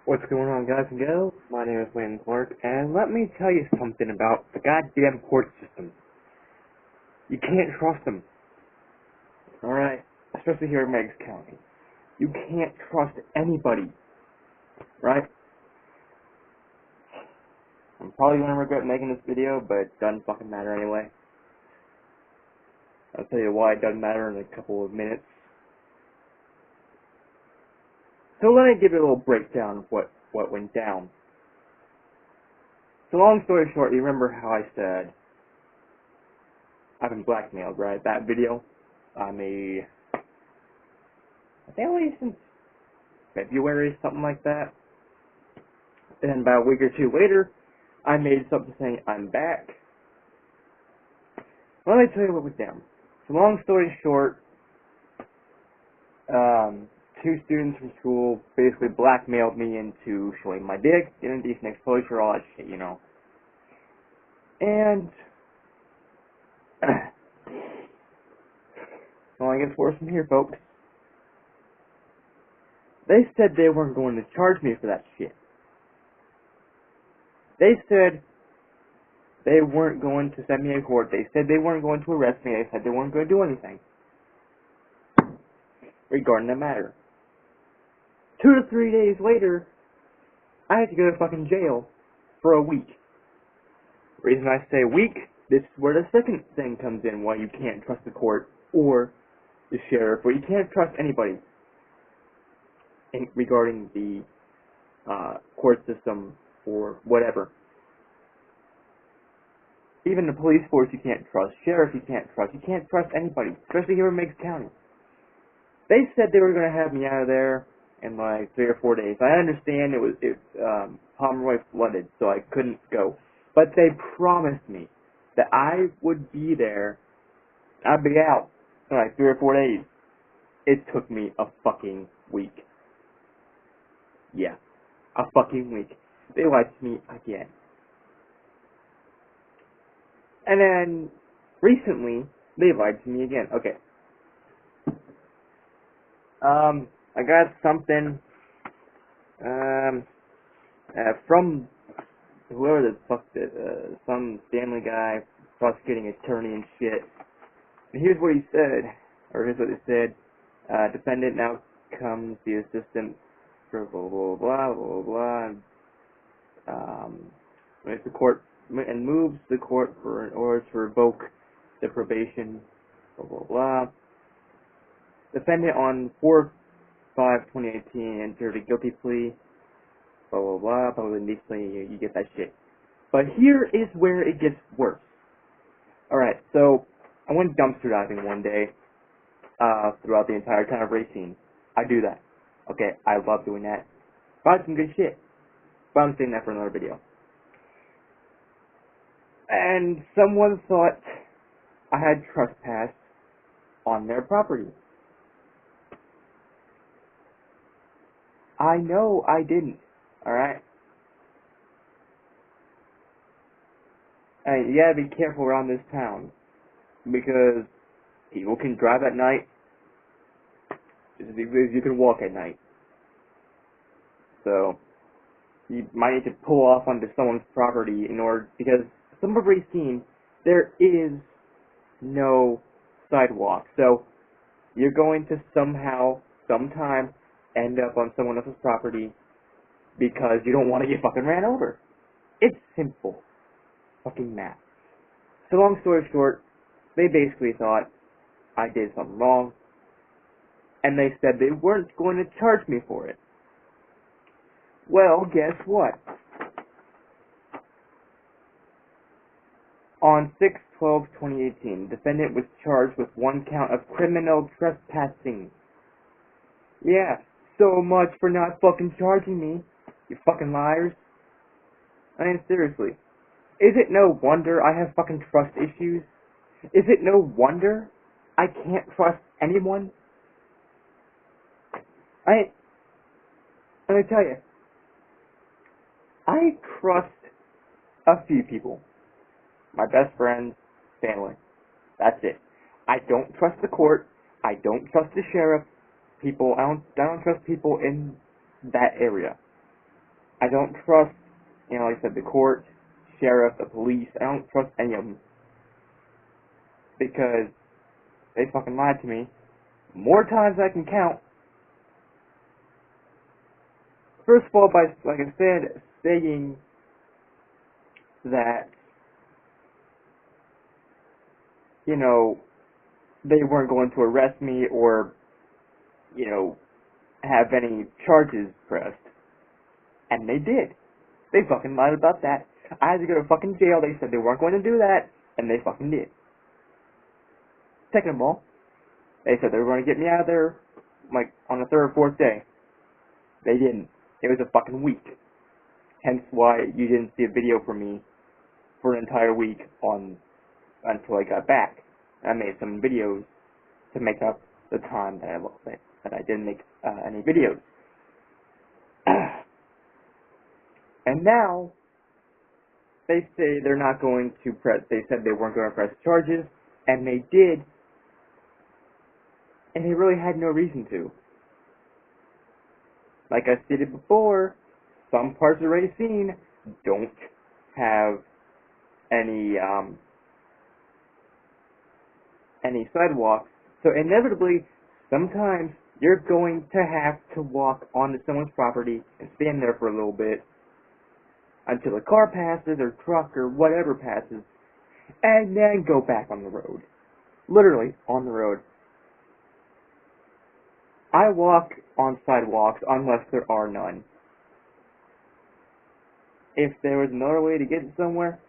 What's going on, guys and gals? My name is Wayne Clark, and let me tell you something about the goddamn court system. You can't trust them. Alright? Especially here in Meigs County. You can't trust anybody. Right? I'm probably going to regret making this video, but it doesn't fucking matter anyway. I'll tell you why it doesn't matter in a couple of minutes. So let me give you a little breakdown of what went down. So long story short, you remember how I said I've been blackmailed, right? That video I made, I think at least since February, something like that. And about a week or two later, I made something saying I'm back. Well, let me tell you what went down. So long story short, two students from school basically blackmailed me into showing my dick, getting decent exposure, all that shit, you know. And well, I gets worse from here, folks. They said they weren't going to charge me for that shit. They said they weren't going to send me to court. They said they weren't going to arrest me. They said they weren't going to do anything regarding the matter. 2 to 3 days later, I had to go to fucking jail for a week. The reason I say week, this is where the second thing comes in, why you can't trust the court or the sheriff, or you can't trust anybody regarding the court system or whatever. Even the police force you can't trust, sheriff you can't trust anybody, especially here in Meigs County. They said they were going to have me out of there in like 3 or 4 days. I understand Pomeroy flooded, so I couldn't go. But they promised me that I would be there, I'd be out in like 3 or 4 days. It took me a fucking week. Yeah, a fucking week. They lied to me again. And then, recently, they lied to me again. Okay. I got something, from whoever the fuck, some family guy, prosecuting attorney and shit. And here's what he said, or here's what it said. Defendant now comes the assistant for blah, blah, blah, blah, blah, blah. Makes the court, and moves the court for an order to revoke the probation, blah, blah, blah. Defendant on 4/5/2018 entered a guilty plea, blah, blah, blah, probably indecently, you get that shit. But here is where it gets worse. Alright, so, I went dumpster diving one day, throughout the entire town of Racine. I do that. Okay, I love doing that. Found some good shit. But I'm saving that for another video. And someone thought I had trespassed on their property. I know I didn't, alright? And you gotta be careful around this town, because people can drive at night, just as you can walk at night. So, you might need to pull off onto someone's property in order, because some of Racine, there is no sidewalk. So, you're going to somehow, sometime, end up on someone else's property because you don't want to get fucking ran over. It's simple. Fucking math. So long story short, they basically thought I did something wrong, and they said they weren't going to charge me for it. Well, guess what? On 6/12/2018, the defendant was charged with 1 count of criminal trespassing. Yeah, so much for not fucking charging me, you fucking liars. I mean, seriously. Is it no wonder I have fucking trust issues? Is it no wonder I can't trust anyone? Let me tell you, I trust a few people. My best friends, family. That's it. I don't trust the court. I don't trust the sheriff. I don't trust people in that area. I don't trust, like I said, the court, sheriff, the police. I don't trust any of them because they fucking lied to me more times than I can count. First of all, by, like I said, saying that, they weren't going to arrest me or, have any charges pressed. And they did. They fucking lied about that. I had to go to fucking jail. They said they weren't going to do that, and they fucking did. Second of all, they said they were going to get me out of there, like, on the third or fourth day. They didn't. It was a fucking week. Hence why you didn't see a video from me for an entire week until I got back. I made some videos to make up the time that I didn't make any videos. And now, they say they're not going to they said they weren't going to press charges, and they did, and they really had no reason to. Like I stated before, some parts of Racine don't have any sidewalks, so inevitably, sometimes you're going to have to walk onto someone's property and stand there for a little bit until a car passes or truck or whatever passes, and then go back on the road. Literally, on the road. I walk on sidewalks unless there are none. If there was another way to get somewhere,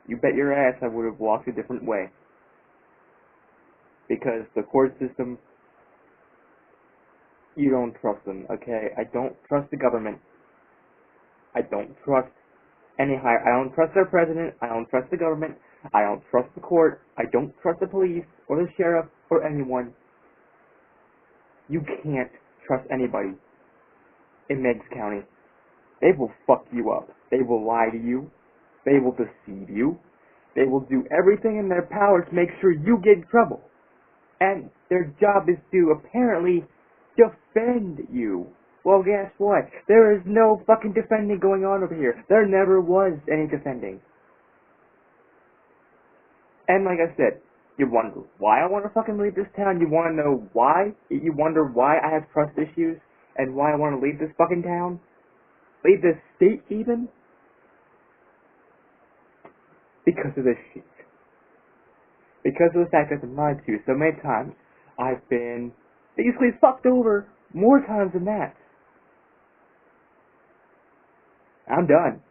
you bet your ass I would have walked a different way. Because the court system, you don't trust them, okay? I don't trust the government. I don't trust I don't trust their president. I don't trust the government. I don't trust the court. I don't trust the police or the sheriff or anyone. You can't trust anybody in Meigs County. They will fuck you up. They will lie to you. They will deceive you. They will do everything in their power to make sure you get in trouble. And their job is to apparently defend you. Well, guess what? There is no fucking defending going on over here. There never was any defending. And like I said, you wonder why I want to fucking leave this town? You want to know why? You wonder why I have trust issues? And why I want to leave this fucking town? Leave this state even? Because of this shit. Because of the fact I've been lied to so many times. I've been basically fucked over more times than that. I'm done.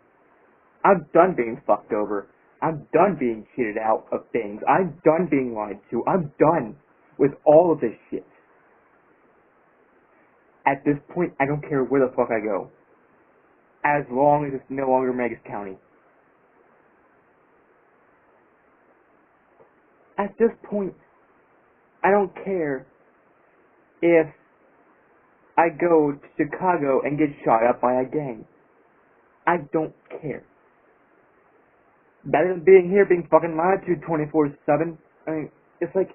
I'm done being fucked over. I'm done being cheated out of things. I'm done being lied to. I'm done with all of this shit. At this point, I don't care where the fuck I go. As long as it's no longer Meigs County. At this point, I don't care if I go to Chicago and get shot up by a gang. I don't care. Better than being here being fucking lied to 24/7. I mean, it's like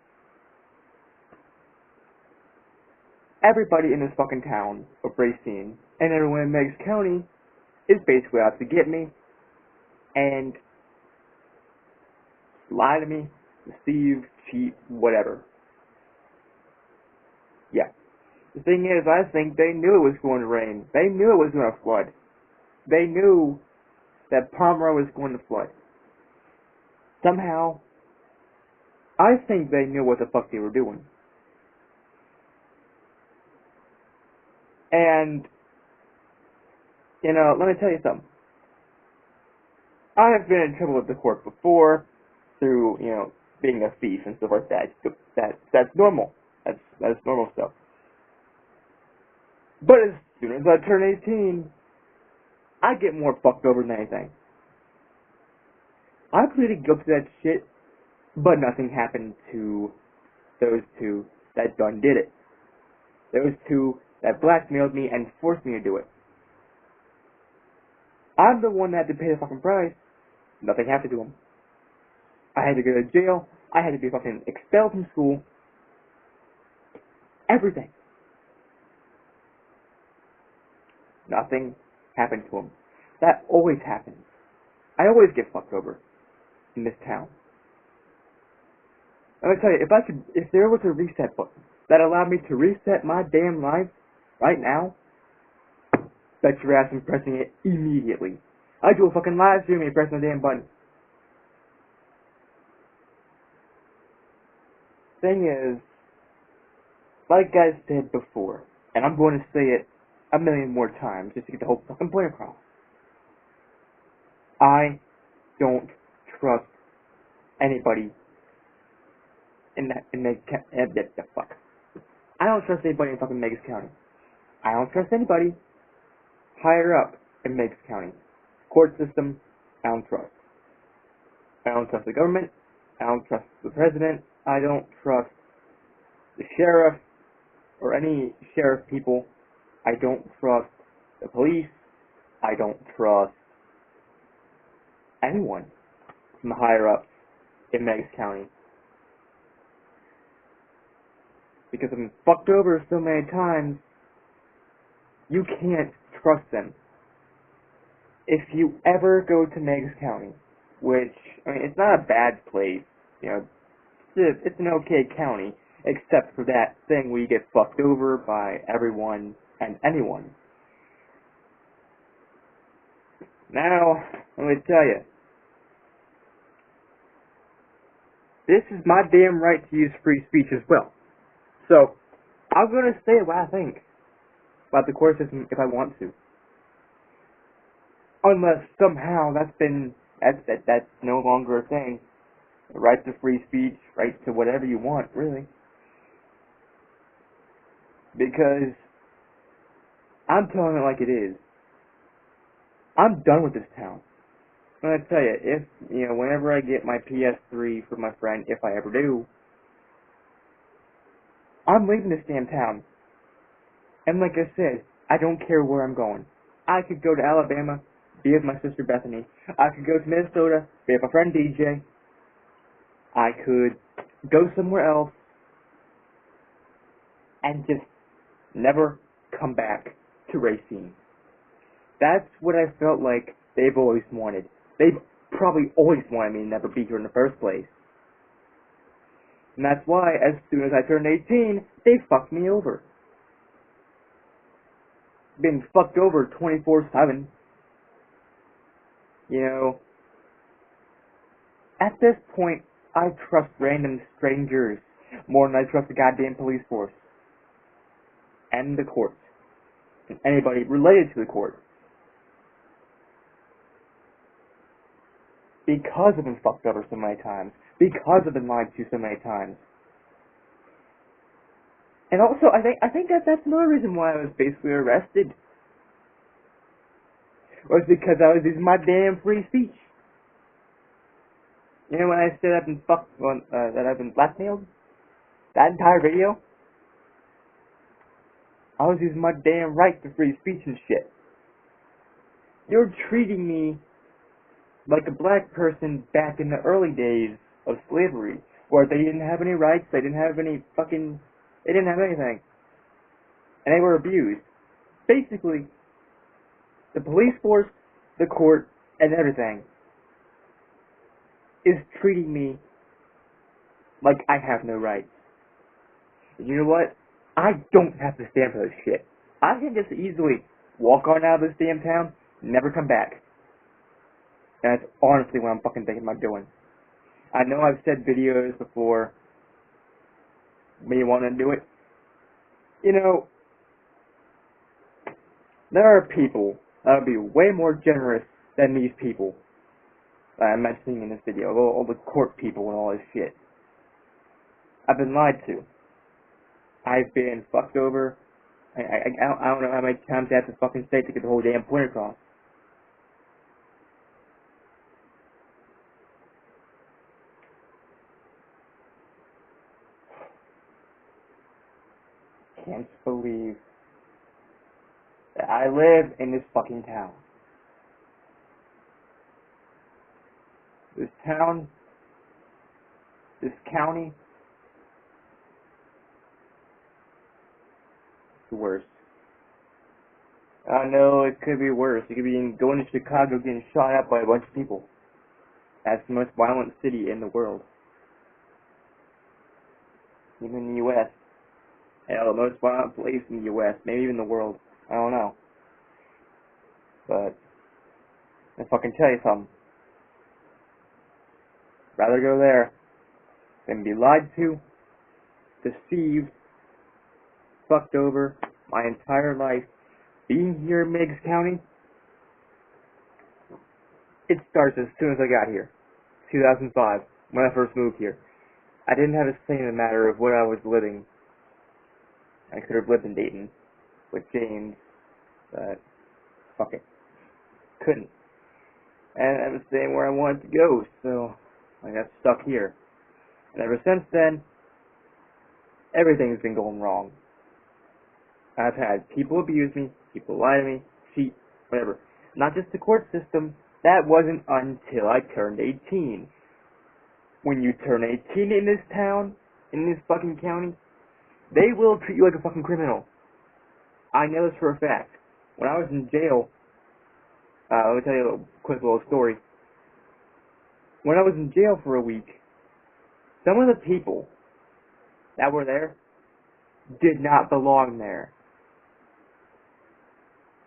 everybody in this fucking town of Racine and everyone in Meigs County is basically out to get me and lie to me, deceive, cheat, whatever. Yeah. The thing is, I think they knew it was going to rain. They knew it was going to flood. They knew that Pomeroy was going to flood. Somehow, I think they knew what the fuck they were doing. And, let me tell you something. I have been in trouble with the court before through, being a thief and stuff like that. That's normal. That's normal stuff. But as soon as I turn 18, I get more fucked over than anything. I pleaded guilty to that shit, but nothing happened to those two that done did it. Those two that blackmailed me and forced me to do it. I'm the one that had to pay the fucking price. Nothing happened to them. I had to go to jail. I had to be fucking expelled from school. Everything. Nothing happened to him. That always happens. I always get fucked over in this town. I'm gonna tell you, if there was a reset button that allowed me to reset my damn life right now, bet your ass I'm pressing it immediately. I do a fucking live stream and pressing the damn button. Thing is, like I said before, and I'm going to say it a million more times just to get the whole fucking point across. I don't trust anybody in the fuck. I don't trust anybody in fucking Meigs County. I don't trust anybody higher up in Meigs County. Court system, I don't trust. I don't trust the government. I don't trust the president. I don't trust the sheriff or any sheriff people. I don't trust the police. I don't trust anyone from the higher ups in Meigs County. Because I've been fucked over so many times, you can't trust them. If you ever go to Meigs County, which, I mean, it's not a bad place, you know, it's an okay county, except for that thing where you get fucked over by everyone and anyone. Now, let me tell you, this is my damn right to use free speech as well. So, I'm going to say what I think about the court system if I want to. Unless somehow that's no longer a thing. Right to free speech, right to whatever you want, really. Because I'm telling it like it is. I'm done with this town. I'm gonna tell you, whenever I get my PS3 from my friend, if I ever do, I'm leaving this damn town. And like I said, I don't care where I'm going. I could go to Alabama, be with my sister Bethany. I could go to Minnesota, be with my friend DJ. I could go somewhere else and just never come back to Racine. That's what I felt like they've always wanted. They've probably always wanted me to never be here in the first place. And that's why, as soon as I turned 18, they fucked me over. Been fucked over 24/7. At this point, I trust random strangers more than I trust the goddamn police force. And the court. And anybody related to the court. Because I've been fucked over so many times. Because I've been lied to so many times. And also, I think that's another reason why I was basically arrested. Was because I was using my damn free speech. When I said I've been that I've been blackmailed? That entire video? I was using my damn right to free speech and shit. You're treating me like a black person back in the early days of slavery, where they didn't have any rights, they didn't have anything. And they were abused. Basically, the police force, the court, and everything is treating me like I have no rights. And you know what? I don't have to stand for this shit. I can just easily walk on out of this damn town, never come back. And that's honestly what I'm fucking thinking about doing. I know I've said videos before, me wanting to do it. There are people that would be way more generous than these people that I'm mentioning in this video. All the court people and all this shit. I've been lied to. I've been fucked over. I don't know how many times I have to fucking say to get the whole damn point across. Can't believe that I live in this fucking town. This town, this county, it's the worst. I know it could be worse. You could be going to Chicago getting shot up by a bunch of people. That's the most violent city in the world. Even in the U.S. Hell, the most violent place in the U.S. Maybe even the world. I don't know. But, if I can tell you something. Rather go there than be lied to, deceived, fucked over my entire life. Being here in Meigs County, it starts as soon as I got here. 2005, when I first moved here. I didn't have a say in the matter of where I was living. I could have lived in Dayton with James, but fuck it. Couldn't. And I was staying where I wanted to go, so I got stuck here. And ever since then, everything's been going wrong. I've had people abuse me, people lie to me, cheat, whatever. Not just the court system. That wasn't until I turned 18. When you turn 18 in this town, in this fucking county, they will treat you like a fucking criminal. I know this for a fact. When I was in jail, let me tell you a quick little story. When I was in jail for a week, some of the people that were there did not belong there.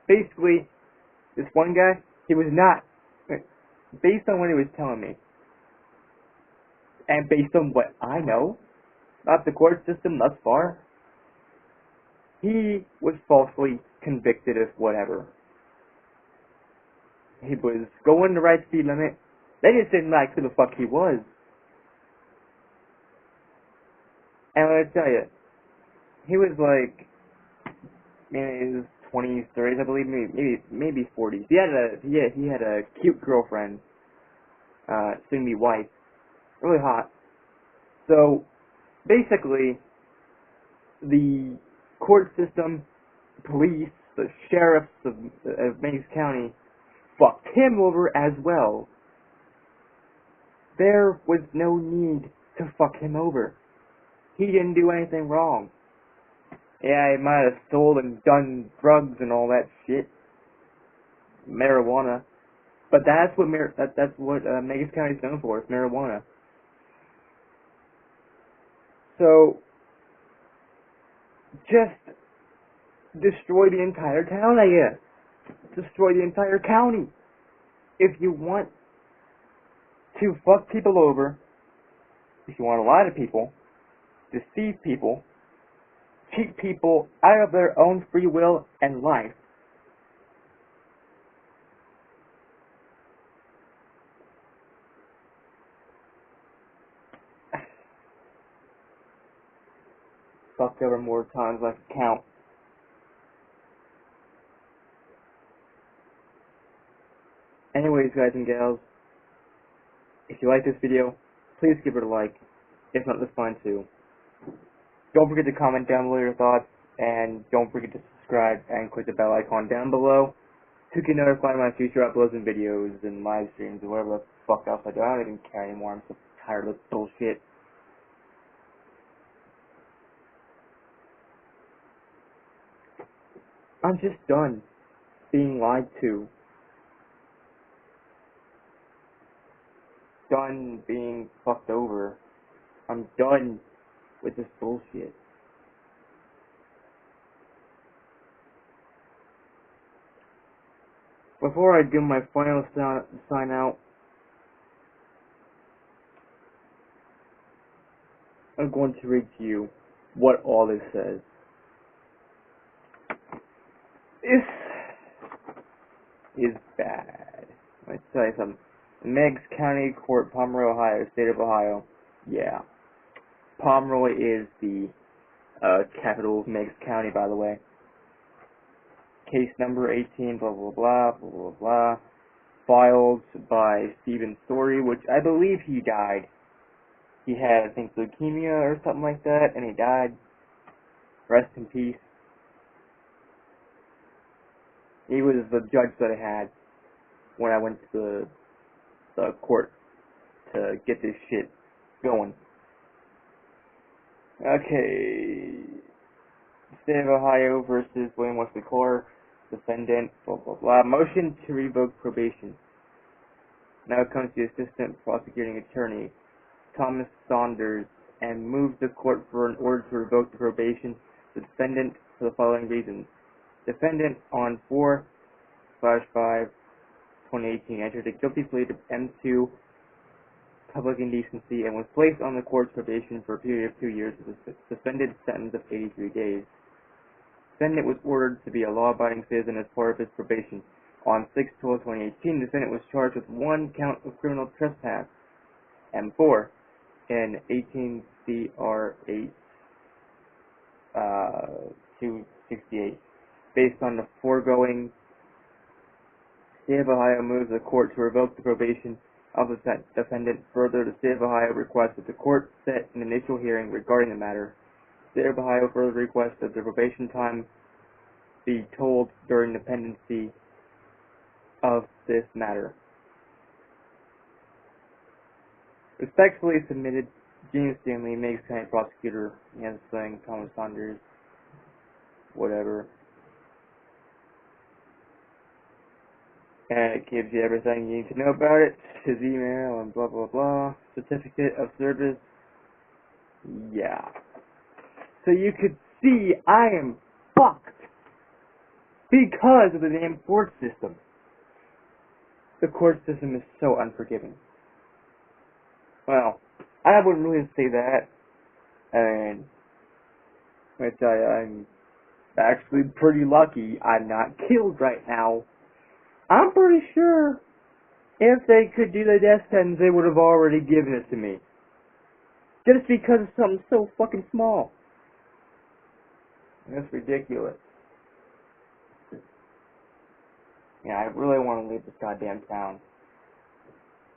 Basically, this one guy, he was not, based on what he was telling me, and based on what I know about the court system thus far, he was falsely convicted of whatever. He was going the right speed limit. They just didn't like who the fuck he was. And let me tell you, he was like, in his 20s, 30s, I believe, maybe 40s. He had a cute girlfriend, soon to be wife, really hot. So basically, the court system, police, the sheriffs of Meigs County fucked him over as well. There was no need to fuck him over. He didn't do anything wrong. Yeah, he might have stolen, done drugs and all that shit, marijuana, but that's what Meigs County is known for, is marijuana. So just destroy the entire town, I guess. Destroy the entire county. If you want to fuck people over, if you want to lie to people, deceive people, cheat people out of their own free will and life, fucked over more times than I can count. Anyways, guys and gals, if you like this video, please give it a like. If not, that's fine too. Don't forget to comment down below your thoughts, and don't forget to subscribe and click the bell icon down below to get notified of my future uploads and videos and live streams or whatever the fuck else I do. I don't even care anymore. I'm so tired of this bullshit. I'm just done being lied to. Done being fucked over. I'm done with this bullshit. Before I do my final sign out, I'm going to read to you what all this says. This is bad. Let me tell you something. Meigs County Court, Pomeroy, Ohio, State of Ohio. Yeah. Pomeroy is the capital of Meigs County, by the way. Case number 18, blah, blah, blah, blah, blah, blah. Filed by Stephen Story, which I believe he died. He had, I think, leukemia or something like that, and he died. Rest in peace. He was the judge that I had when I went to the court to get this shit going. Okay. State of Ohio versus William Wesley Clark. Defendant, blah, blah, blah. Motion to revoke probation. Now comes the Assistant Prosecuting Attorney, Thomas Saunders, and moves the court for an order to revoke the probation of the defendant for the following reasons. Defendant on 4/5/2018 entered a guilty plea to M2 public indecency and was placed on the court's probation for a period of 2 years with a suspended sentence of 83 days. Defendant was ordered to be a law-abiding citizen as part of his probation. On 6/12/2018, the defendant was charged with 1 count of criminal trespass, M4, in 18 CR 8 268. Based on the foregoing, State of Ohio moves the court to revoke the probation of the defendant. Further, the State of Ohio requests that the court set an initial hearing regarding the matter. The State of Ohio further requests that the probation time be told during the pendency of this matter. Respectfully submitted, James Stanley, Meigs County Prosecutor, against Thomas Saunders, whatever. And it gives you everything you need to know about it, his email and blah blah blah, certificate of service, yeah. So you could see I am fucked because of the damn court system. The court system is so unforgiving. Well, I wouldn't really say that. And I tell you, I'm actually pretty lucky I'm not killed right now. I'm pretty sure if they could do the death sentence, they would have already given it to me. Just because of something so fucking small. That's ridiculous. Yeah, I really want to leave this goddamn town.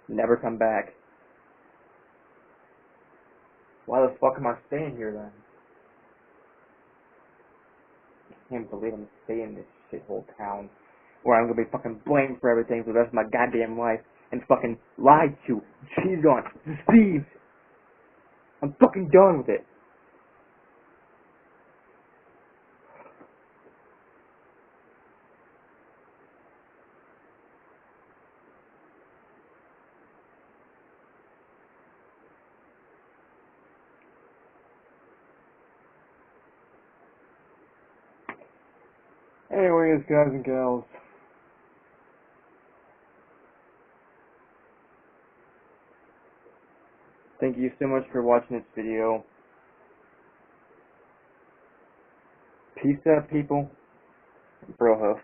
Never come back. Why the fuck am I staying here then? I can't believe I'm staying in this shithole town where I'm gonna be fucking blamed for everything for the rest of my goddamn life and fucking lied to, cheated on, deceived. I'm fucking done with it. Anyways, guys and gals, thank you so much for watching this video. Peace out, people. Bro Huff.